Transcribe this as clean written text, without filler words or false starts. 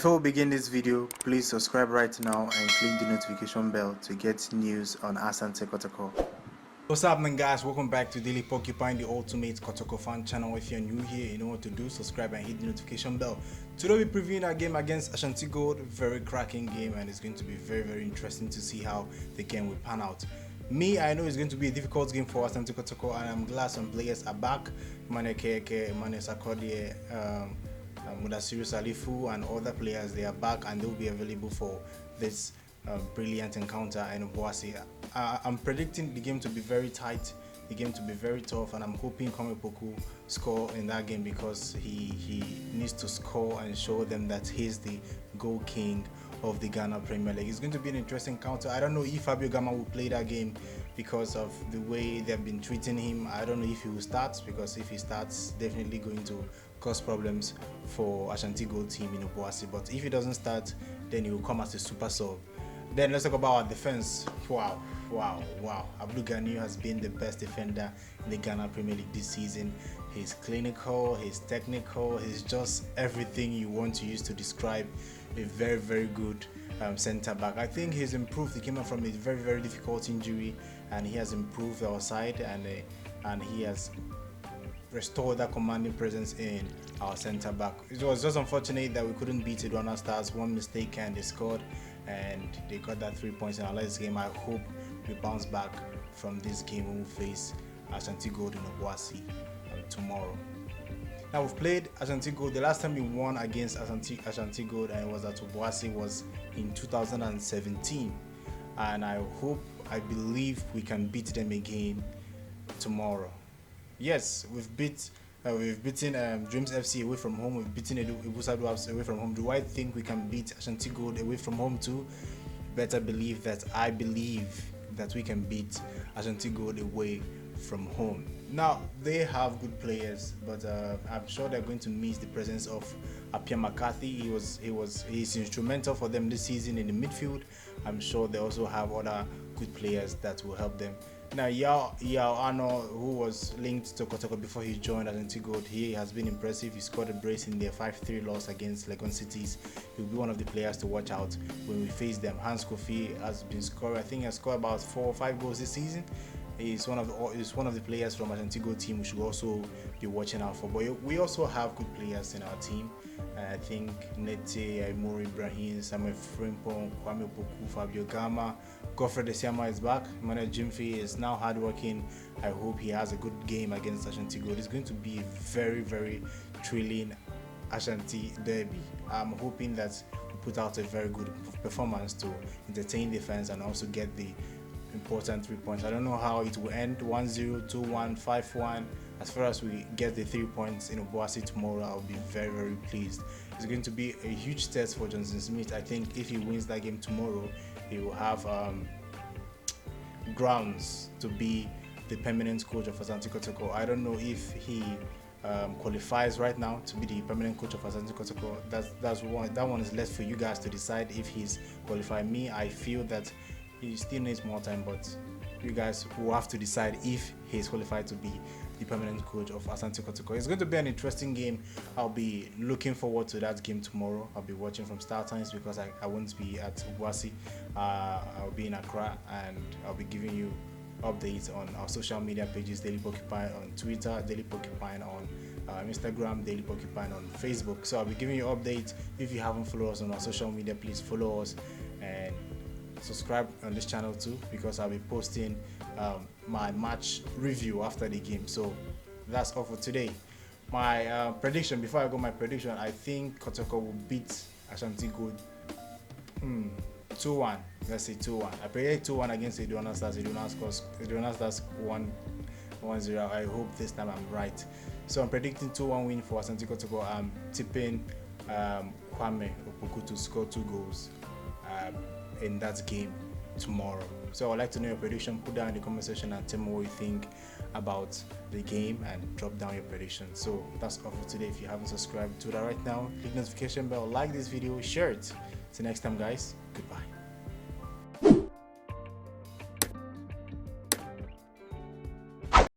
Before we begin this video, please subscribe right now and click the notification bell to get news on Asante Kotoko. What's happening, guys? Welcome back to Daily Porcupine, the ultimate Kotoko fan channel. If you're new here, you know what to do. Subscribe and hit the notification bell. Today we're previewing our game against Ashantigold. Very cracking game, and it's going to be very interesting to see how the game will pan out. I know it's going to be a difficult game for Asante Kotoko, and I'm glad some players are back. Mane Keke, Mane Sakodie, Mudasiru Salifu and other players, they are back and they will be available for this brilliant encounter in Obuasi. I'm predicting the game to be very tight, the game to be very tough, and I'm hoping Kwame Poku score in that game because he needs to score and show them that he's the goal king of the Ghana Premier League. It's going to be an interesting encounter. I don't know if Fabio Gama will play that game because of the way they've been treating him. I don't know if he will start, because if he starts, definitely going to cause problems for Ashantigold team in Obuasi. But if he doesn't start, then he will come as a super sub. Then let's talk about our defense. Wow. Abdul Ganiyu has been the best defender in the Ghana Premier League this season. He's clinical, he's technical, he's just everything you want to use to describe a very good centre back. I think he's improved. He came out from a very difficult injury, and he has improved our side, and he has restored that commanding presence in our centre back. It was just unfortunate that we couldn't beat Aduana Stars. One mistake and they scored, and they got that 3 points in our last game. I hope we bounce back from this game when we face Ashantigold in Obuasi tomorrow. Now, we've played Ashantigold. The last time we won against Ashantigold and it was at Obuasi was in 2017, and I believe we can beat them again tomorrow. Yes, we've beaten Dreams FC away from home. We've beaten Ebusadu away from home. Do I think we can beat Ashantigold away from home too? Better believe that I believe that we can beat Ashantigold away from home. Now, they have good players, but I'm sure they're going to miss the presence of Apia McCarthy. He's instrumental for them this season in the midfield. I'm sure they also have other good players that will help them. Now, Yao Ano, who was linked to Kotoko before he joined Ashantigold, he has been impressive. He scored a brace in their 5-3 loss against Legon Cities. He'll be one of the players to watch out when we face them. Hans Kofi has been scoring. I think he has scored about 4 or 5 goals this season. He's one of the players from Ashantigold team we should also be watching out for. But we also have good players in our team. I think Nete, Aimori Ibrahim, Samuel Frimpong, Kwame Poku, Fabio Gama, Godfrey Desiama is back. Emmanuel Jimfi is now hardworking. I hope he has a good game against Ashantigold. It's going to be a very thrilling Ashanti derby. I'm hoping that we put out a very good performance to entertain the fans and also get the important 3 points. I don't know how it will end, 1-0, 2-1, 5-1. As far as we get the 3 points in Obuasi tomorrow, I'll be very pleased. It's going to be a huge test for Johnson Smith. I think if he wins that game tomorrow, he will have grounds to be the permanent coach of Asante Kotoko. I don't know if he qualifies right now to be the permanent coach of Asante Kotoko. That one is left for you guys to decide if he's qualified. I feel that he still needs more time, but you guys will have to decide if he's qualified to be the permanent coach of Asante Kotoko. It's going to be an interesting game. I'll be looking forward to that game tomorrow. I'll be watching from Star Times because I won't be at Obuasi. I'll be in Accra, and I'll be giving you updates on our social media pages: Daily Porcupine on Twitter, Daily Porcupine on Instagram, Daily Porcupine on Facebook. So I'll be giving you updates. If you haven't followed us on our social media, please follow us and subscribe on this channel too, because I'll be posting my match review after the game. So that's all for today. My prediction, before I go, I think Kotoko will beat Ashantigold 2-1. Let's say 2-1. I predict 2-1 against Aduana Stars. Aduana Stars 1-0. I hope this time I'm right. So I'm predicting 2-1 win for Asante Kotoko. I'm tipping Kwame Opoku to score 2 goals in that game tomorrow. So I'd like to know your prediction. Put down in the comment section and tell me what you think about the game and drop down your prediction. So that's all for today. If you haven't subscribed, do that right now. Click the notification bell, like this video, share it. Till next time, guys. Goodbye.